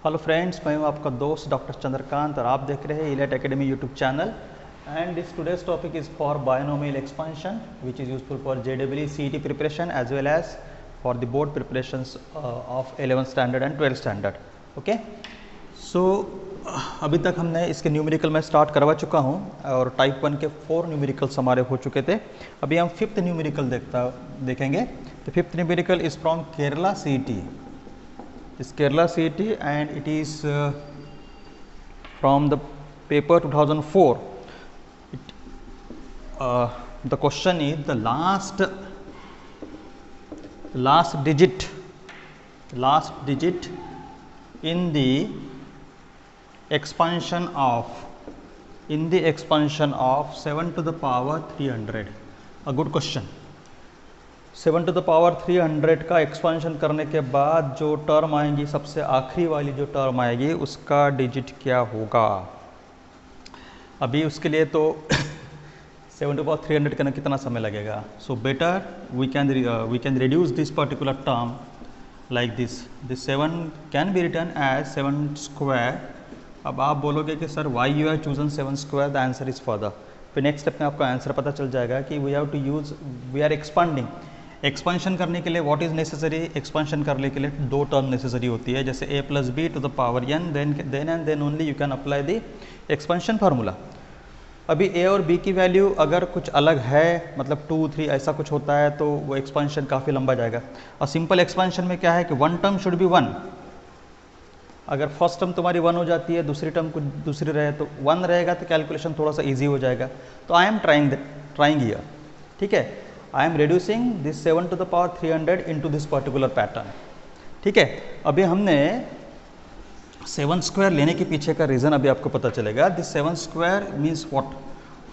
Hello friends, मैं हूं आपका दोस्त डॉक्टर चंद्रकांत और आप देख रहे हैं Elet Academy YouTube channel. And this today's topic is for binomial expansion which is useful for JEE CET preparation as well as for the board preparations of 11th standard and 12th standard. Okay, so अभी तक हमने इसके numerical में start करवा चुका हूं और type 1 के 4 न्यूमेरिकल्स हमारे हो चुके थे। अभी हम 5th न्यूमेरिकल देखेंगे। तो 5th numerical is from Kerala CET। Is Kerala CET and it is from the paper 2004. The question is the last digit in the expansion of 7 to the power 300. A good question. 7 to the power 300 का expansion करने के बाद जो term आएंगी, सबसे आखिरी वाली जो टर्म आएगी उसका डिजिट क्या होगा। अभी उसके लिए तो 7 to the power 300 करने कितना समय लगेगा। So better we can reduce this particular term like this 7 can be return as 7 square. अब आप बोलोगे कि sir why you have chosen 7 square, the answer is further. फिर नेक्स्ट स्टेप में आपका आंसर पता चल जाएगा कि वी आर एक्सपांडिंग। एक्सपेंशन करने के लिए व्हाट इज नेसेसरी, एक्सपेंशन करने के लिए 2 टर्म नेसेसरी होती है, जैसे a + b to the power n, then only you can apply the expansion formula. अभी a और b की वैल्यू अगर कुछ अलग है, मतलब 2, 3 ऐसा कुछ होता है, तो वो एक्सपेंशन काफ़ी लंबा जाएगा। और सिंपल एक्सपेंशन में क्या है कि 1 टर्म शुड बी 1। अगर फर्स्ट टर्म तुम्हारी 1 हो जाती है, दूसरी टर्म कुछ दूसरी रहे तो 1 रहेगा, तो कैलकुलेशन थोड़ा सा ईजी हो जाएगा। तो आई एम ट्राइंग हियर, ठीक है। I am reducing this 7 to the power 300 into this particular pattern, ठीक है। अभी हमने 7 स्क्वायर लेने के पीछे का रीज़न अभी आपको पता चलेगा। This 7 square means what,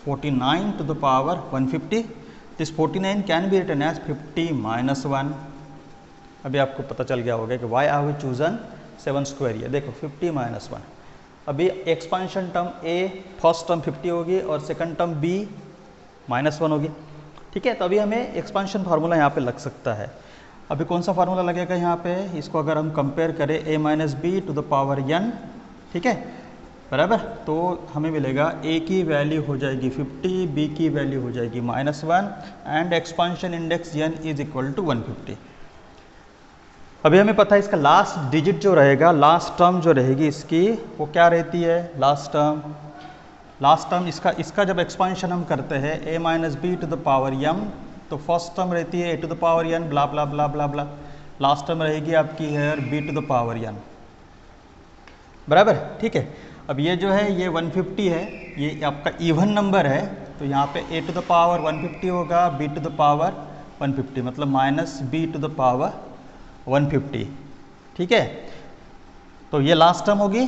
49 to the power 150। This 49 can be written as 50 - 1। अभी आपको पता चल गया होगा कि why I have chosen 7 square. ये देखो 50 - 1। अभी expansion term A first term 50 होगी और सेकंड टर्म B -1 होगी, ठीक है। तो अभी हमें एक्सपेंशन फार्मूला यहाँ पे लग सकता है। अभी कौन सा फार्मूला लगेगा यहाँ पे, इसको अगर हम कंपेयर करें a - b to the power n, ठीक है, बराबर। तो हमें मिलेगा a की वैल्यू हो जाएगी 50, b की वैल्यू हो जाएगी -1 and expansion index n is equal to 150। अभी हमें पता है इसका लास्ट डिजिट जो रहेगा, लास्ट टर्म जो रहेगी इसकी, वो क्या रहती है, लास्ट टर्म इसका जब एक्सपेंशन हम करते हैं a - b to the power m, तो फर्स्ट टर्म रहती है a to the power n blah blah blah blah blah. Last term रहेगी आपकी है b to the power n, बराबर, ठीक है। अब ये जो है ये 150 है, ये आपका इवन नंबर है, तो यहाँ पे a to the power 150 होगा, b to the power 150, मतलब -b to the power 150, ठीक है। तो ये लास्ट टर्म होगी।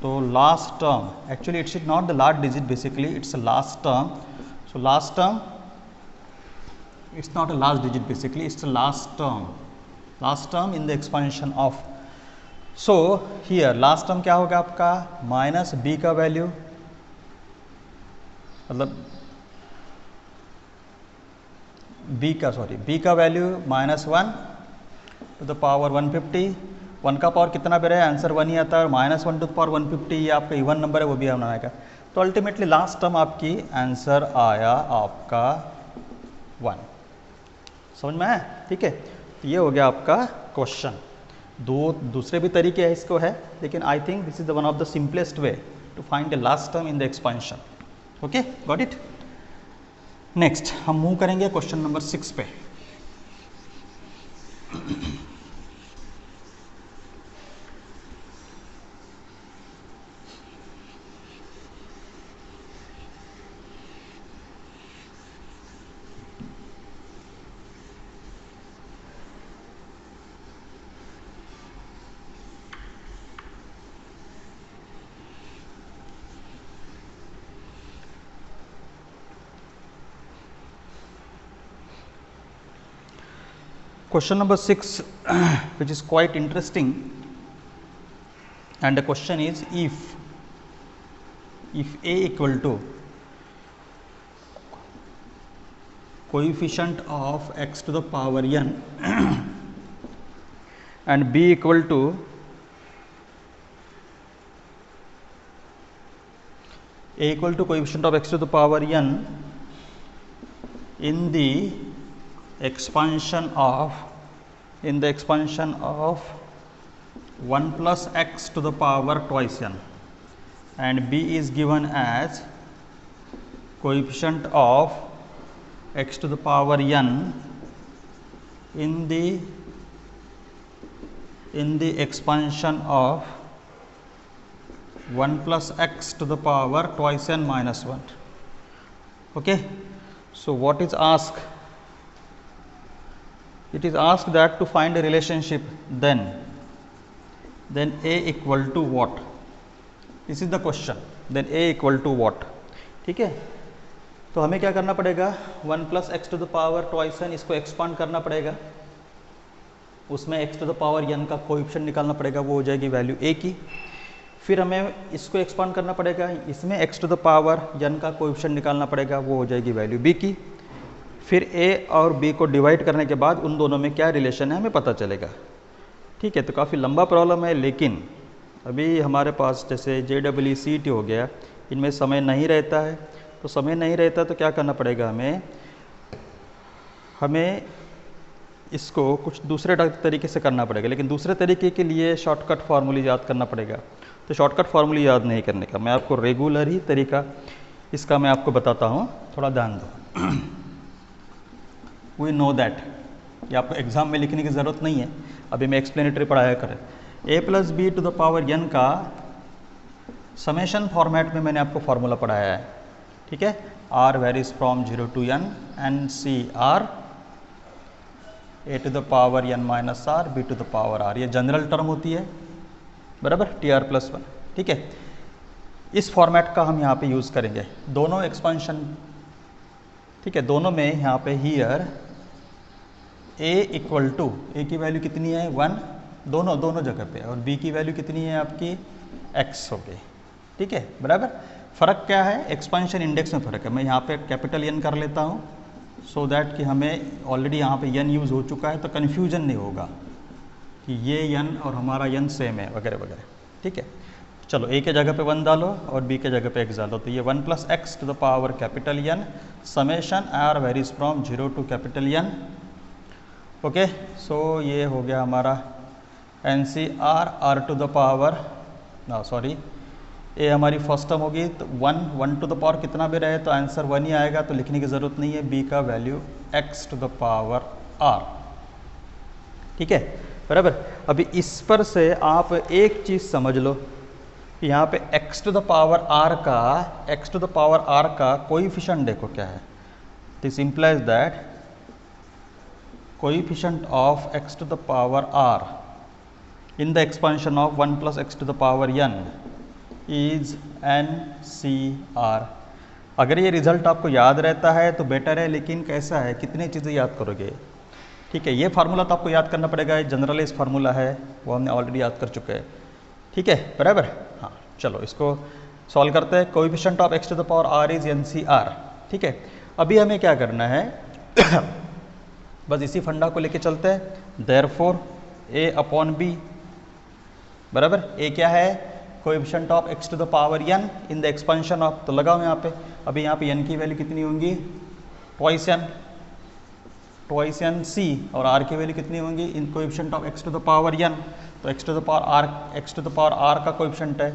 तो last term actually it's not the last digit, basically it's a last term. So last term it's not a last digit, basically it's a last term in the expansion of. So here last term क्या होगा आपका, -b का value, मतलब b का value -1 to the power 150। 1 का power कितना भी रहे, आंसर 1 ही आता है। -1 to the power 150 ये आपका इवन नंबर है, वो भी हम आएगा। तो अल्टीमेटली लास्ट टर्म आपकी आंसर आया आपका 1। समझ में आया, ठीक है। तो ये हो गया आपका क्वेश्चन। दूसरे भी तरीके हैं इसको है, लेकिन I think this is the one of the simplest way to find the last term in the expansion. Okay, got it. Next हम मूव करेंगे क्वेश्चन नंबर 6 पे। Question number 6 which is quite interesting, and the question is if a equal to coefficient of x to the power n and b equal to a equal to coefficient of x to the power n in the expansion of 1 plus x to the power twice n, and b is given as coefficient of x to the power n in the expansion of 1 plus x to the power twice n minus 1. Okay. So, what is asked? It is asked that to find a relationship then a equal to what? This is the question. Then a equal to what? ठीक है, तो हमें क्या करना पड़ेगा, 1 plus x to the power twice n, इसको expand करना पड़ेगा, उसमें x to the power n का कोएफिशिएंट निकालना पड़ेगा, वो हो जाएगी वैल्यू a की। फिर हमें इसको एक्सपांड करना पड़ेगा, इसमें x to the power n का कोएफिशिएंट निकालना पड़ेगा, वो हो जाएगी वैल्यू b की। फिर a और b को डिवाइड करने के बाद उन दोनों में क्या रिलेशन है हमें पता चलेगा। ठीक है, तो काफ़ी लंबा प्रॉब्लम है, लेकिन अभी हमारे पास जैसे JEE हो गया, इनमें समय नहीं रहता है, तो समय नहीं रहता तो क्या करना पड़ेगा हमें इसको कुछ दूसरे तरीके से करना पड़ेगा, लेकिन दूसरे तरीके के लिए शॉर्टकट फार्मूले याद करना पड़ेगा। तो शॉर्टकट फार्मूले याद नहीं करने का, मैं आपको रेगुलर ही तरीका इसका मैं आपको बताता हूँ, थोड़ा ध्यान दो। वी नो दैट, ये आपको एग्जाम में लिखने की ज़रूरत नहीं है, अभी मैं एक्सप्लेनेटरी पढ़ाया करें। a plus b to the power n का समेशन फॉर्मेट में मैंने आपको फार्मूला पढ़ाया है। ठीक है, r varies from 0 to n and C r a to the power n minus r b to the power r, ये जनरल टर्म होती है, बराबर, tr प्लस 1। ठीक है, इस फॉर्मेट का हम यहाँ पे यूज़ करेंगे दोनों एक्सपेंशन। ठीक है, दोनों में यहाँ पे here a equal to, a की वैल्यू कितनी है 1, दोनों जगह पे, और b की वैल्यू कितनी है आपकी x हो गई। ठीक है, बराबर। फ़र्क क्या है, एक्सपेंशन इंडेक्स में फ़र्क है। मैं यहाँ पे कैपिटल N कर लेता हूँ सो दैट कि हमें ऑलरेडी यहाँ पे n यूज़ हो चुका है, तो कन्फ्यूजन नहीं होगा कि ये n और हमारा n सेम है वगैरह वगैरह। ठीक है, चलो a के जगह पे 1 डालो और b के जगह पे x डालो, तो ये 1 plus x to the power capital N summation r varies from 0 to capital N। Okay, so ये हो गया हमारा NCR r to the power, ना सॉरी, ए हमारी फर्स्ट टर्म होगी, तो 1 टू द पावर कितना भी रहे तो आंसर 1 ही आएगा, तो लिखने की ज़रूरत नहीं है। b का value x to the power r। ठीक है, बराबर। अभी इस पर से आप एक चीज़ समझ लो, यहाँ पे x to the power r का कोएफिशिएंट देखो क्या है। This implies that coefficient of x to the power r in the expansion of 1 plus x to the power n is NCR। अगर ये रिजल्ट आपको याद रहता है तो बेटर है, लेकिन कैसा है, कितनी चीज़ें याद करोगे। ठीक है, ये फार्मूला तो आपको याद करना पड़ेगा, जनरलाइज फार्मूला है, वो हमने ऑलरेडी याद कर चुके हैं। ठीक है, बराबर। हाँ, चलो इसको सॉल्व करते हैं। Coefficient of x to the power r is NCR। ठीक है, अभी हमें क्या करना है बस इसी फंडा को लेके चलते हैं। देयरफॉर a अपॉन b, बराबर, a क्या है, coefficient of x to the power n in the expansion of, तो लगाओ यहाँ पे। अभी यहाँ पे n की वैल्यू कितनी होंगी, ट्वाइस n c, और r की वैल्यू कितनी होंगी in coefficient of x to the power n, तो x to the power r का कोएफिशिएंट है,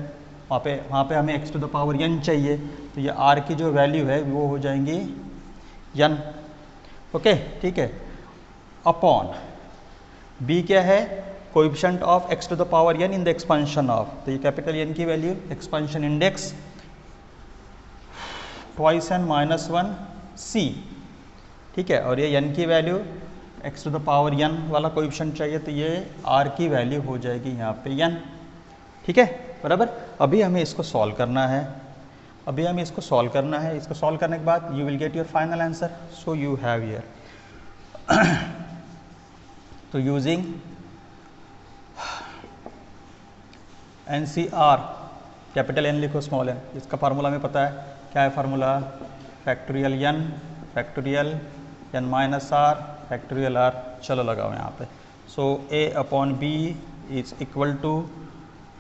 वहाँ पे हमें x to the power n चाहिए, तो ये r की जो वैल्यू है वो हो जाएंगी n। ओके, ठीक है, अपॉन b क्या है, coefficient of x to the power n in the expansion of, तो ये कैपिटल N की value expansion index twice n minus 1 c। ठीक है, और ये n की value x to the power n वाला कोएफिशिएंट चाहिए, तो ये r की वैल्यू हो जाएगी यहाँ पे n। ठीक है, बराबर। अभी हमें इसको सॉल्व करना है, इसको सॉल्व करने के बाद you will get your final answer. So you have here तो यूजिंग NCR, कैपिटल N लिखो, स्मॉल n, इसका फार्मूला हमें पता है, क्या है formula, factorial n minus r factorial r। चलो लगाओ यहाँ पे। So a upon b is equal to,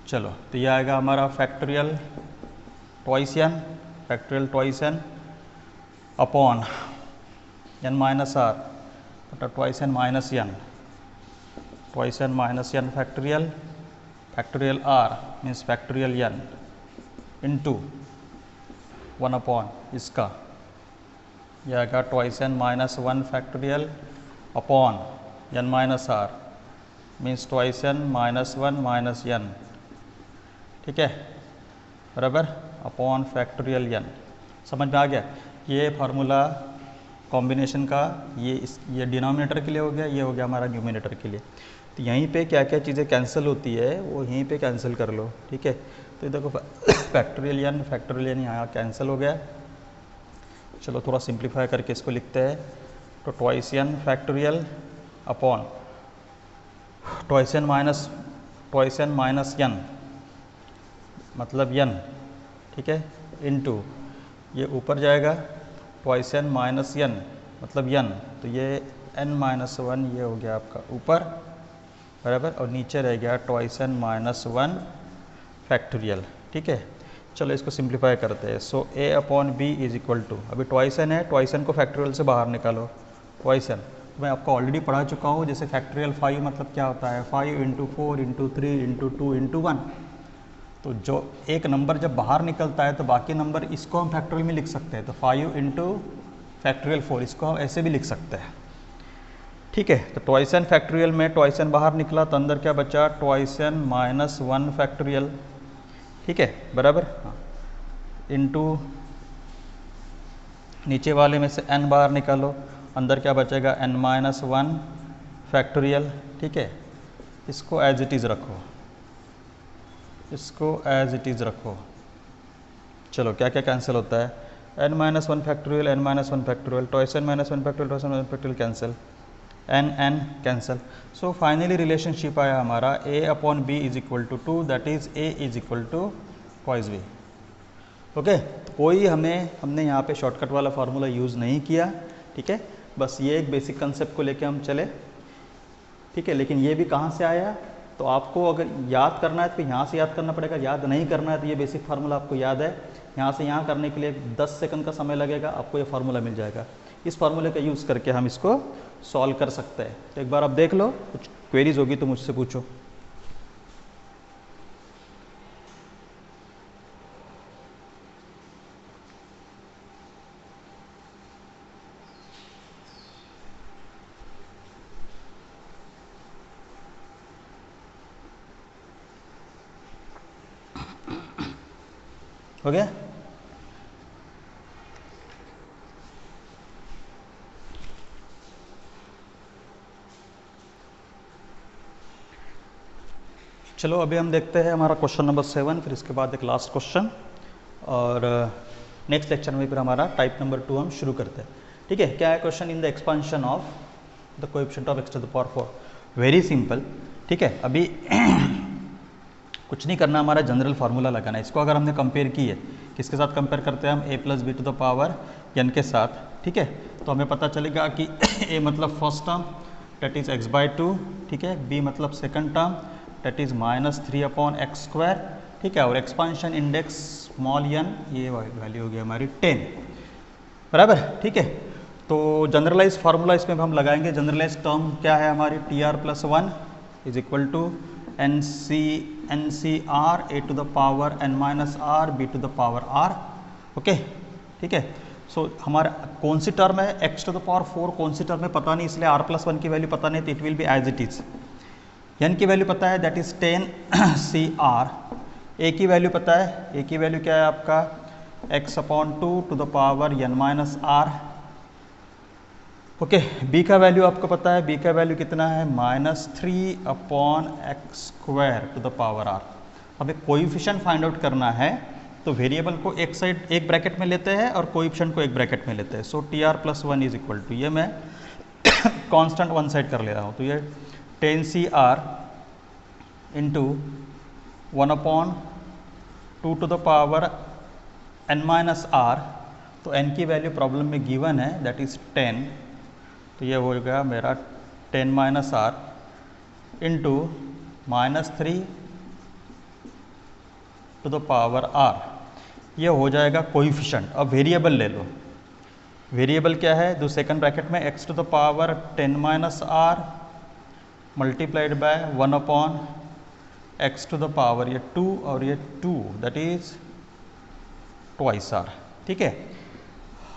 चलो तो ये आएगा हमारा factorial twice n factorial twice n upon n minus r बटा twice n minus n, twice n minus N factorial, factorial r means factorial n into 1 upon इसका यह आएगा twice n minus 1 factorial upon n minus r means twice n minus 1 minus n, ठीक है, बराबर, upon factorial N. समझ में आ गया? ये फार्मूला कॉम्बिनेशन का ये डिनोमिनेटर के लिए हो गया, ये हो गया हमारा न्यूमिनेटर के लिए। तो यहीं पे क्या क्या चीज़ें कैंसिल होती है वो यहीं पे कैंसिल कर लो, ठीक है। तो देखो फैक्टोरियल एन यहाँ कैंसिल हो गया। चलो थोड़ा सिंप्लीफाई करके इसको लिखते हैं। तो twice n factorial upon twice n minus n मतलब एन, ठीक है, इनटू ये ऊपर जाएगा ट्वाइस एन माइनस एन मतलब एन, तो ये एन माइनस 1 ये हो गया आपका ऊपर, बराबर, और नीचे रह गया ट्वाइस एन माइनस 1 फैक्टोरियल, ठीक है। चलो इसको सिंप्लीफाई करते हैं। So a upon b is equal to, अभी ट्वाइस एन है, ट्वाइस एन को फैक्टोरियल से बाहर निकालो, ट्वाइस एन तो मैं आपको ऑलरेडी पढ़ा चुका हूँ। जैसे फैक्टोरियल 5 मतलब क्या होता है, 5 इंटू 4 इंटू 3 इंटू 2 इंटू 1। तो जो एक नंबर जब बाहर निकलता है तो बाकी नंबर इसको हम फैक्टोरियल में लिख सकते हैं। तो 5 इंटू फैक्टोरियल 4 इसको हम ऐसे भी लिख सकते हैं, ठीक है। तो ट्वाइस एन फैक्टोरियल में ट्वाइस एन बाहर निकला तो अंदर क्या बचा, ट्वाइस एन माइनस 1 फैक्टोरियल, ठीक है, बराबर, हाँ, इंटू नीचे वाले में से n बाहर निकालो, अंदर क्या बचेगा n माइनस 1 फैक्टोरियल, ठीक है। इसको एज इट इज़ रखो, इसको एज इट इज़ रखो। चलो क्या क्या कैंसिल होता है, n minus 1 factorial, n minus 1 factorial, twice n minus 1 factorial, twice n minus 1 factorial cancel, n cancel. So finally relationship आया हमारा a upon b is equal to 2, that is a is equal to twice b, okay. कोई हमने यहाँ पे shortcut वाला formula use नहीं किया, ठीक है, बस ये एक बेसिक कंसेप्ट को लेके हम चले, ठीक है। लेकिन ये भी कहाँ से आया, तो आपको अगर याद करना है तो यहाँ से याद करना पड़ेगा, याद नहीं करना है तो ये बेसिक फार्मूला आपको याद है, यहाँ से यहाँ करने के लिए 10 सेकंड का समय लगेगा, आपको ये फार्मूला मिल जाएगा। इस फार्मूले का यूज़ करके हम इसको सॉल्व कर सकते हैं। तो एक बार आप देख लो, कुछ क्वेरीज होगी तो मुझसे पूछो। हो गया? चलो अभी हम देखते हैं हमारा क्वेश्चन नंबर 7, फिर इसके बाद एक लास्ट क्वेश्चन, और नेक्स्ट लेक्चर में फिर हमारा टाइप नंबर 2 हम शुरू करते हैं, ठीक है। क्या है question, in the expansion of the coefficient of x to the power 4, very simple, ठीक है। अभी कुछ नहीं करना, हमारा जनरल फार्मूला लगाना है। इसको अगर हमने कंपेयर की है, किसके साथ कंपेयर करते हैं हम, a plus b to the power n के साथ, ठीक है। तो हमें पता चलेगा कि a मतलब first term debt is x/2, ठीक है, b मतलब second term debt is -3 upon x square, ठीक है, और एक्सपांशन इंडेक्स स्मॉल n, ये वैल्यू हो गई हमारी 10, बराबर, ठीक है। तो जनरलाइज फार्मूला इसमें हम लगाएंगे। जनरलाइज टर्म क्या है हमारी, TR plus 1 is equal to NCR a to the power n minus r b to the power r, okay, ठीक है। सो हमारा कौन सी टर्म है, x टू द पावर 4 कौन सी टर्म है पता नहीं, इसलिए r प्लस 1 की वैल्यू पता नहीं, तो it will be as it is. n की वैल्यू पता है, दैट इज 10 CR। a की वैल्यू पता है, a की वैल्यू क्या है आपका, x upon 2 to the power n minus r, okay. b का वैल्यू आपको पता है, b का वैल्यू कितना है, -3 upon x square to the power r। हमें कोएफिशिएंट फाइंड आउट करना है, तो वेरिएबल को एक साइड एक ब्रैकेट में लेते हैं और कोएफिशिएंट को एक ब्रैकेट में लेते हैं। So TR plus 1 is equal to, ये मैं कांस्टेंट वन साइड कर ले रहा हूँ, तो ये 10 CR into 1 upon 2 to the power n minus r, तो n की वैल्यू प्रॉब्लम में गिवन है, दैट इज 10, तो ये हो गया मेरा 10 minus r into -3 to the power r। ये हो जाएगा कोइफिशिएंट। अब वेरिएबल ले लो, वेरिएबल क्या है, दो सेकंड ब्रैकेट में x to the power 10 minus r multiplied by 1 upon x to the power ये 2 और ये 2 दैट इज ट्वाइस आर। ठीक है,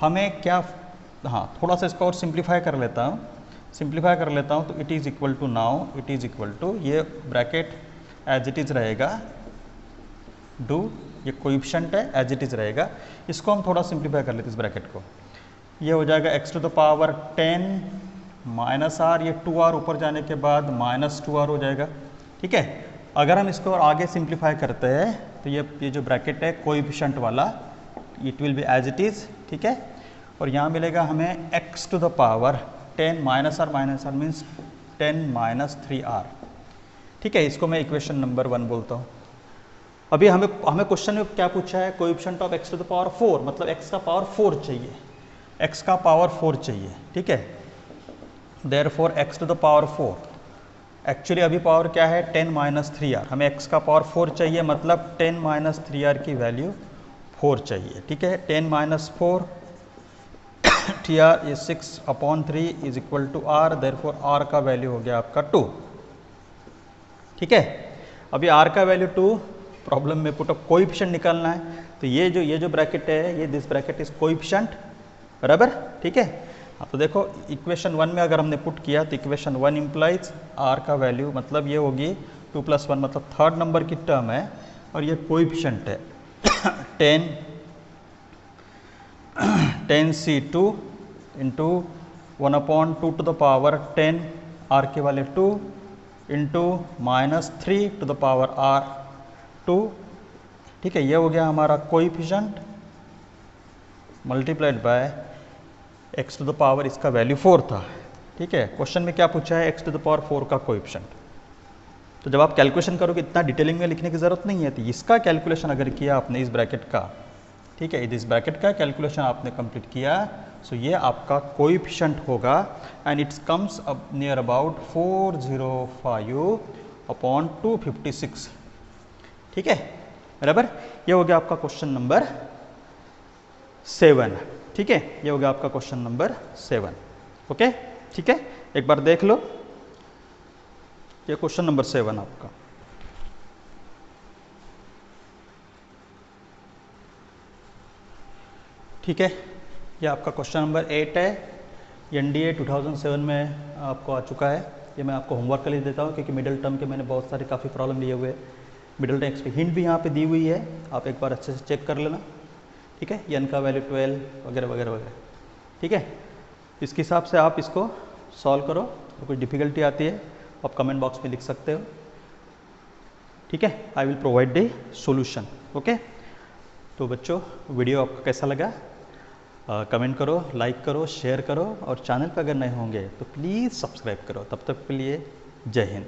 हमें क्या, हाँ थोड़ा सा इसको और सिंप्लीफाई कर लेता हूँ, सिंप्लीफाई कर लेता हूँ तो it is equal to, now it is equal to, ये ब्रैकेट एज इट इज़ रहेगा, डू ये कोएफिशिएंट है एज इट इज़ रहेगा, इसको हम थोड़ा सिंप्लीफाई कर लेते हैं इस ब्रैकेट को, ये हो जाएगा x to the power 10 minus r, ये 2r ऊपर जाने के बाद माइनस 2r हो जाएगा। ठीक है, अगर हम इसको और आगे सिंप्लीफाई करते हैं तो ये जो ब्रैकेट है कोएफिशिएंट वाला, it will be as it is. ठीक है, और यहाँ मिलेगा हमें x to the power 10 minus r means 10 minus 3r। ठीक है, इसको मैं इक्वेशन नंबर 1 बोलता हूँ। अभी हमें क्वेश्चन में क्या पूछा है, coefficient of x to the power 4, मतलब x का पावर 4 चाहिए, x का पावर 4 चाहिए। ठीक है, therefore x to the power 4, actually अभी पावर क्या है 10 माइनस 3r, हमें x का पावर 4 चाहिए, मतलब 10 माइनस 3r की वैल्यू 4 चाहिए। ठीक है, 10 minus 4 tr is 6 upon 3 is equal to r, therefore r का वैल्यू हो गया आपका 2। ठीक है, अभी r का वैल्यू 2, प्रॉब्लम में पुट अप कोएफिशिएंट निकालना है, तो ये जो ब्रैकेट है, ये दिस ब्रैकेट इज कोएफिशिएंट, बराबर। ठीक है, हाँ तो देखो इक्वेशन 1 में अगर हमने पुट किया तो इक्वेशन 1 इम्प्लाइज r का वैल्यू, मतलब ये होगी 2 + 1, मतलब थर्ड नंबर की टर्म है और ये कोएफिशिएंट है 10c2 into 1/2 to the power 10 r के वाले 2 into -3 to the power r 2। ठीक है, ये हो गया हमारा coefficient multiplied by x to the power, इसका वैल्यू 4 था। ठीक है, क्वेश्चन में क्या पूछा है, x टू द पावर 4 का कोएफिशिएंट। तो जब आप कैलकुलेशन करोगे इतना डिटेलिंग में लिखने की ज़रूरत नहीं है, तो इसका कैलकुलेशन अगर किया आपने इस ब्रैकेट का, ठीक है, इस ब्रैकेट का कैलकुलेशन आपने कंप्लीट किया, सो ये आपका कोएफिशिएंट होगा and it's comes up near about 405 upon 256। ठीक है, बराबर, ये हो गया आपका क्वेश्चन नंबर 7। ठीक है, ये हो गया आपका क्वेश्चन नंबर 7। ओके, ठीक है, एक बार देख लो, ये क्वेश्चन नंबर 7 आपका। ठीक है, ये आपका क्वेश्चन नंबर 8 है, NDA 2007 में आपको आ चुका है। ये मैं आपको होमवर्क के लिए देता हूँ क्योंकि मिडिल टर्म के मैंने बहुत सारे काफ़ी प्रॉब्लम लिए हुए हैं, मिडिल टर्म की हिंट भी यहाँ पे दी हुई है, आप एक बार अच्छे से चेक कर लेना। ठीक है, n का वैल्यू 12 वगैरह वगैरह वगैरह। ठीक है, इसके हिसाब से आप इसको सॉल्व करो, तो कोई डिफ़िकल्टी आती है आप कमेंट बॉक्स में लिख सकते हो। ठीक है, I will provide the solution. Okay, तो बच्चों वीडियो आपको कैसा लगा, कमेंट करो, लाइक करो, शेयर करो, और चैनल पर अगर नए होंगे तो प्लीज़ सब्सक्राइब करो। तब तक के लिए जय हिंद।